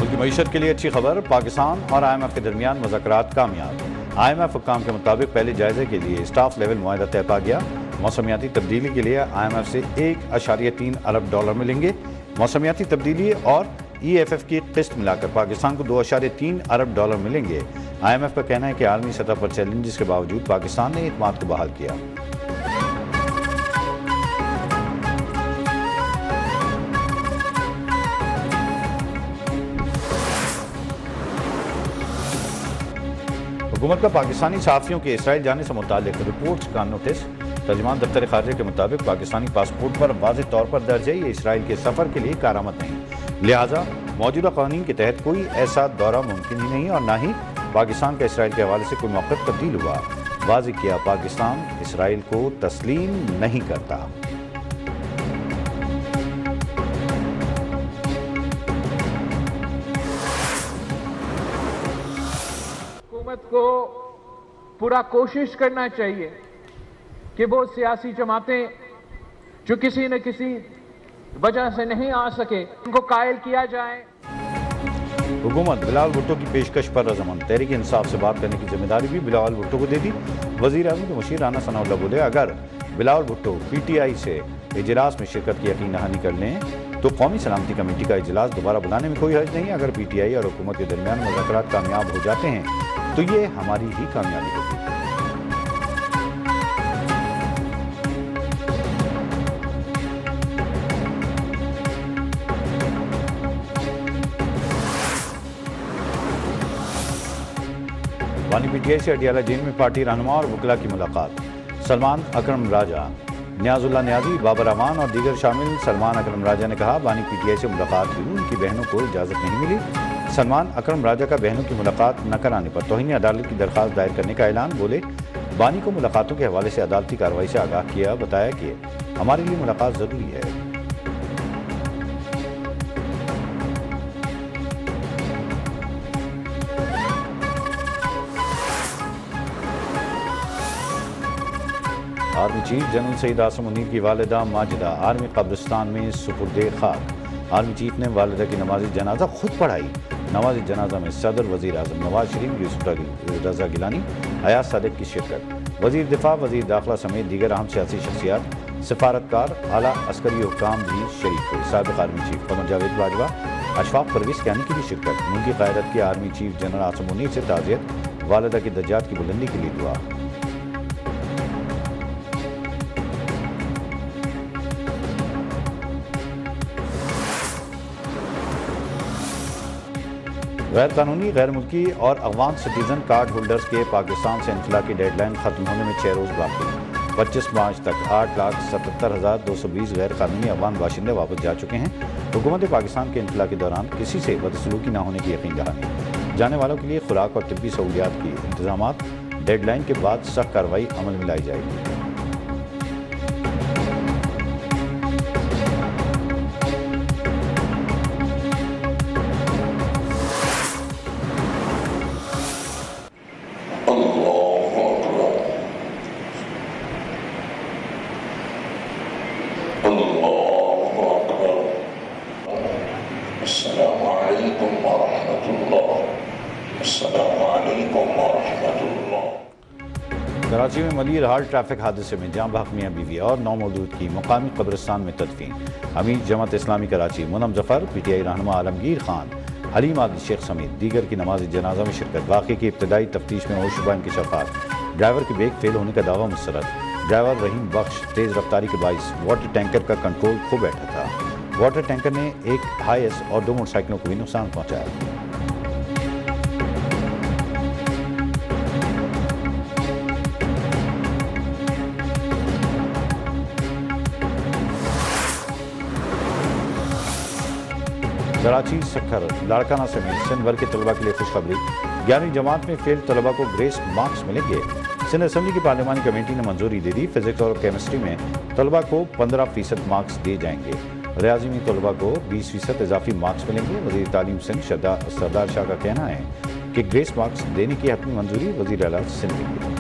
ملکی معیشت کے لیے اچھی خبر، پاکستان اور آئی ایم ایف کے درمیان مذاکرات کامیاب۔ آئی ایم ایف حکام کے مطابق پہلے جائزے کے لیے اسٹاف لیول معاہدہ طے پا گیا۔ موسمیاتی تبدیلی کے لیے آئی ایم ایف سے $1.3 ارب ملیں گے۔ موسمیاتی تبدیلی اور ای ایف ایف کی قسط ملا کر پاکستان کو $2.3 ارب ملیں گے۔ آئی ایم ایف کا کہنا ہے کہ عالمی سطح پر چیلنجز کے باوجود پاکستان نے اعتماد کو بحال کیا۔ حکومت کا پاکستانی صحافیوں کے اسرائیل جانے سے متعلق رپورٹس کا نوٹس۔ ترجمان دفتر خارجہ کے مطابق پاکستانی پاسپورٹ پر واضح طور پر درج ہے یہ اسرائیل کے سفر کے لیے کارآمد نہیں، لہٰذا موجودہ قوانین کے تحت کوئی ایسا دورہ ممکن ہی نہیں اور نہ ہی پاکستان کا اسرائیل کے حوالے سے کوئی موقف تبدیل ہوا۔ واضح کیا پاکستان اسرائیل کو تسلیم نہیں کرتا۔ حکومت کو پورا کوشش کرنا چاہیے کہ وہ سیاسی جماعتیں جو کسی نہ کسی وجہ سے نہیں آ سکے ان کو قائل کیا جائے۔ حکومت بلاول بھٹو کی پیشکش پر رضامند، تحریک انصاف سے بات کرنے کی ذمہ داری بھی بلاول بھٹو کو دے دی۔ وزیر اعظم کے مشیر رانا ثناء اللہ بولے اگر Bilawal Bhutto P T I سے اجلاس میں شرکت کی یقین دہانی کر لیں تو قومی سلامتی کمیٹی کا اجلاس دوبارہ بلانے میں کوئی حرج نہیں۔ اگر پی ٹی آئی اور حکومت کے درمیان مذاکرات کامیاب ہو جاتے ہیں تو یہ ہماری ہی کامیابی ہوگی۔ بانی پی ٹی آئی سے اڈیالہ جیل میں پارٹی رہنما اور وکلاء کی ملاقات۔ سلمان اکرم راجہ، نیاز اللہ نیازی، بابر امان اور دیگر شامل۔ سلمان اکرم راجہ نے کہا بانی پی ٹی آئی سے ملاقات ہوئی، ان کی بہنوں کو اجازت نہیں ملی۔ سلمان اکرم راجہ کا بہنوں کی ملاقات نہ کرانے پر توہین عدالت کی درخواست دائر کرنے کا اعلان۔ بولے بانی کو ملاقاتوں کے حوالے سے عدالتی کارروائی سے آگاہ کیا، بتایا کہ ہمارے لیے ملاقات ضروری ہے۔ آرمی چیف جنرل سعید عاصم منیر کی والدہ ماجدہ آرمی قبرستان میں سپرد خاک۔ آرمی چیف نے والدہ کی نماز جنازہ خود پڑھائی۔ نماز جنازہ میں صدر، وزیر اعظم نواز شریف، یوسف رضا گیلانی، ایاز صادق کی شرکت۔ وزیر دفاع، وزیر داخلہ سمیت دیگر اہم سیاسی شخصیات، سفارتکار، اعلیٰ عسکری حکام بھی شریک ہوئے۔ سابق آرمی چیف قمر جاوید باجوہ، اشفاق پرویز کیانی کی بھی شرکت۔ ملکی قیادت کی army chief general Asim Munir سے تعزیت، والدہ کی درجات کی بلندی کے لیے دعا۔ غیر قانونی، غیر ملکی اور افغان سٹیزن کارڈ ہولڈرز کے پاکستان سے انخلاء کی ڈیڈ لائن ختم ہونے میں 6 روز باقی۔ 25 مارچ تک 8,77,220 غیر قانونی افغان باشندے واپس جا چکے ہیں۔ حکومت پاکستان کے انخلاء کے دوران کسی سے بدسلوکی نہ ہونے کی یقین دہانی۔ جانے والوں کے لیے خوراک اور طبی سہولیات کی انتظامات۔ ڈیڈ لائن کے بعد سخت کارروائی عمل میں لائی جائے گی۔ السلام علیکم ورحمۃ اللہ۔ السلام علیکم ورحمۃ اللہ۔ کراچی میں ملیر حال ٹریفک حادثے میں جاں بحق میاں بیوی اور 9 مولود کی مقامی قبرستان میں تدفین۔ امیر جماعت اسلامی کراچی منم ظفر، پی ٹی آئی رہنما عالمگیر خان، حلیم عادل شیخ سمیت دیگر کی نماز جنازہ میں شرکت۔ واقعے کی ابتدائی تفتیش میں ہوش شبہ انکشافات۔ ڈرائیور کی بریک فیل ہونے کا دعویٰ مسترد۔ ڈرائیور رحیم بخش تیز رفتاری کے باعث واٹر ٹینکر کا کنٹرول کھو بیٹھا تھا۔ واٹر ٹینکر نے ایک ہائی ایس اور 2 موٹر سائیکلوں کو بھی نقصان پہنچایا۔ کراچی سکھر لاڑکانہ سمیت سندھ بھر کے طلبہ کے لیے خوشخبری۔ 11ویں جماعت میں فیل طلبہ کو گریس مارکس ملیں گے۔ سندھ اسمبلی کی پارلیمانی کمیٹی نے منظوری دے دی۔ فزکس اور کیمسٹری میں طلبہ کو 15% مارکس دیے جائیں گے۔ ریاضی میں طلبہ کو 20% اضافی مارکس ملیں گے۔ وزیر تعلیم سندھ سردار شاہ کا کہنا ہے کہ گریس مارکس دینے کی حتمی منظوری وزیر اعلیٰ سندھ دیں گے۔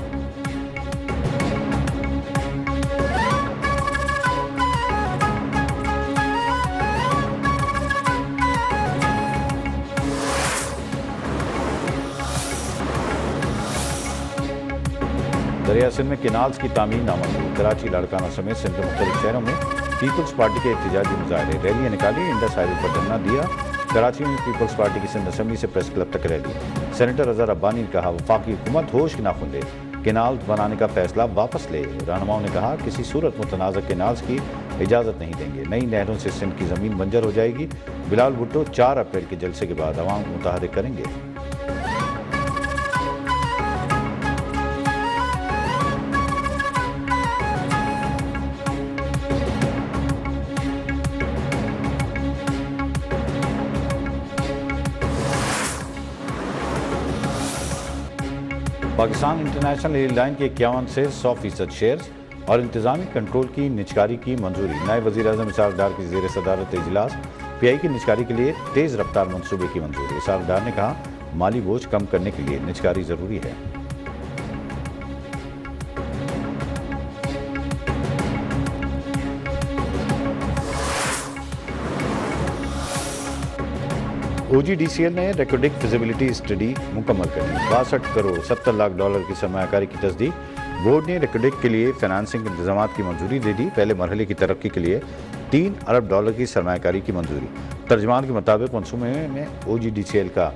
دریا سندھ میں کینالز کی تعمیر نامنظور، کراچی لاڑکانہ سمیت سندھ کے مختلف شہروں میں پیپلز پارٹی کے احتجاجی مظاہرے، ریلیاں نکالی، انڈس ہائی وے پر دھرنا دیا۔ کراچی میں پیپلز پارٹی کی سندھ اسمبلی سے پریس کلب تک ریلی، سینیٹر اظہر ربانی نے کہا وفاقی حکومت ہوش کے ناخن لے، کینال بنانے کا فیصلہ واپس لے۔ رہنماؤں نے کہا کسی صورت متنازع کینالز کی اجازت نہیں دیں گے، نئی نہروں سے سندھ کی زمین بنجر ہو جائے گی۔ بلال بھٹو 4 اپریل کے جلسے کے بعد عوام کو متحرک کریں گے۔ پاکستان انٹرنیشنل ایئر لائن کے 51 سے 100% شیئرز اور انتظامی کنٹرول کی نجکاری کی منظوری۔ نائب وزیر اعظم اسحاق ڈار کی زیر صدارت اجلاس، پی آئی کی نجکاری کے لیے تیز رفتار منصوبے کی منظوری۔ اسحاق ڈار نے کہا مالی بوجھ کم کرنے کے لیے نجکاری ضروری ہے۔ او جی ڈی سی ایل نے ریکارڈک فیزیبلٹی اسٹڈی مکمل کری، 62 کروڑ 70 لاکھ ڈالر کی سرمایہ کاری کی تصدیق۔ بورڈ نے ریکارڈک کے لیے فنانسنگ انتظامات کی منظوری دے دی، پہلے مرحلے کی ترقی کے لیے 3 ارب ڈالر کی سرمایہ کاری کی منظوری۔ ترجمان کے مطابق منصوبے میں او جی ڈی سی ایل کا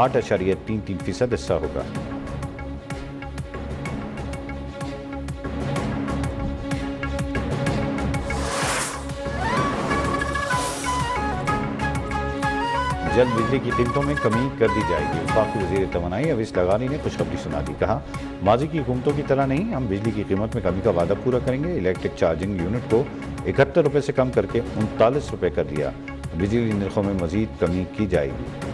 8.33% حصہ ہوگا۔ جلد بجلی کی قیمتوں میں کمی کر دی جائے گی، وفاقی وزیر توانائی اویس لغانی نے خوشخبری سنا دی، کہا ماضی کی حکومتوں کی طرح نہیں، ہم بجلی کی قیمت میں کمی کا وعدہ پورا کریں گے۔ الیکٹرک چارجنگ یونٹ کو 71 روپے سے کم کر کے 39 روپے کر دیا، بجلی نرخوں میں مزید کمی کی جائے گی۔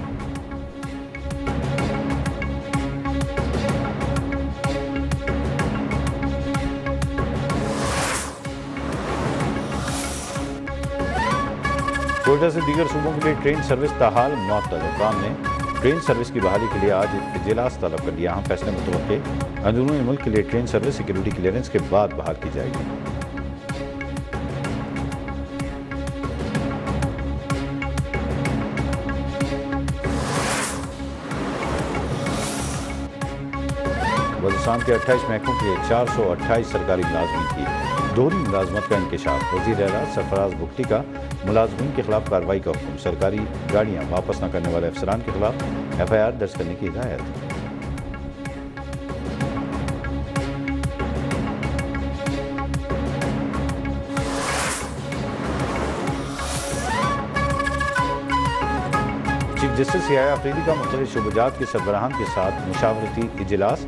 کوئٹہ سے دیگر صوبوں کے لیے ٹرین سروس تاحال معطل، حکام نے ٹرین سروس کی بحالی کے لیے آج اجلاس طلب کر لیا۔ اہم فیصلے متوقع، اندرون ملک کے لیے ٹرین سروس سیکیورٹی کلیئرنس کے بعد بحال کی جائے گی۔ بلوچستان کے 28 محکموں کے لیے 428 سرکاری ملازمین کی دوہری ملازمت کا انکشاف، وزیر اعلیٰ سرفراز بگٹی کا ملازمین کے خلاف کارروائی کا حکم، سرکاری گاڑیاں واپس نہ کرنے والے افسران کے خلاف ایف آئی آر درج کرنے کی ہدایت۔ چیف جسٹس سیاہ آفریدی کا مختلف شعبجات کے سربراہان کے ساتھ مشاورتی اجلاس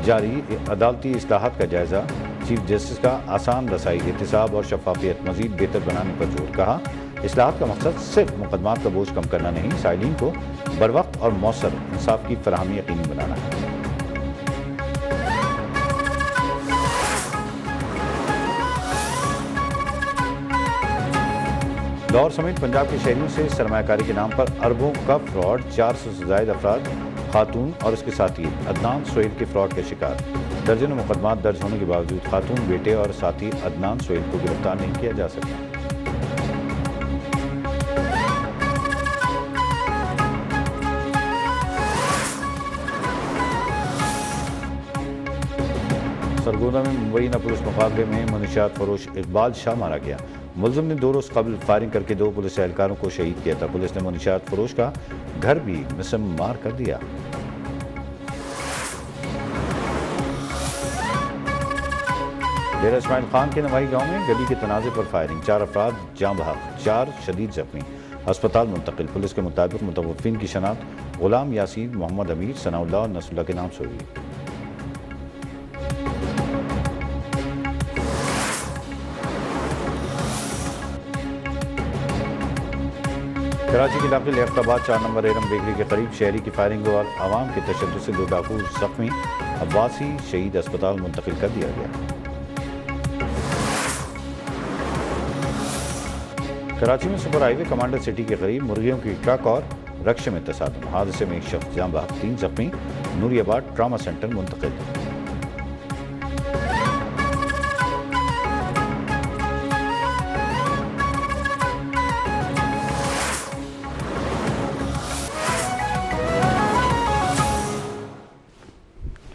جاری، عدالتی اصلاحات کا جائزہ، چیف جسٹس کا آسان رسائی، احتساب اور شفافیت مزید بہتر بنانے پر زور، کہا اصلاحات کا مقصد صرف مقدمات کا بوجھ کم کرنا نہیں، سائلین کو بروقت اور مؤثر انصاف کی فراہمی یقینی بنانا ہے۔ لاہور سمیت پنجاب کے شہریوں سے سرمایہ کاری کے نام پر اربوں کا فراڈ، 400 سے زائد افراد، خاتون اور اس کے ساتھی عدنان سہیل کے فراڈ کا شکار، درجنوں مقدمات درج ہونے کے باوجود خاتون بیٹے اور ساتھی عدنان سہیل کو گرفتار نہیں کیا جا سکا۔ سرگودا میں مبینہ پولیس مقابلے میں منشیات فروش اقبال شاہ مارا گیا، ملزم نے 2 روز قبل فائرنگ کر کے 2 پولیس اہلکاروں کو شہید کیا تھا، پولیس نے منشیات فروش کا گھر بھی مسمار کر دیا۔ ڈیرہ اسماعیل خان کے نواحی گاؤں میں گلی کے تنازع پر فائرنگ، 4 افراد جاں بحق، 4 شدید زخمی، ہسپتال منتقل۔ پولیس کے مطابق متوفین کی شناخت غلام یاسین، محمد امیر، ثناء اللہ اور نصر اللہ کے نام سے ہوئی۔ کراچی کے علاقے لیاقت آباد 4 نمبر ایرم بیکری کے قریب شہری کی فائرنگ اور عوام کے تشدد سے 2 ڈاکو زخمی، عباسی شہید، اسپتال منتقل کر دیا گیا۔ کراچی میں سپر ہائی وے کمانڈر سٹی کے قریب مرغیوں کی ٹرک اور رکشے میں تصادم، حادثے میں 1 شخص جاں بحق، 3 زخمی، نوری آباد ٹراما سینٹر منتقل۔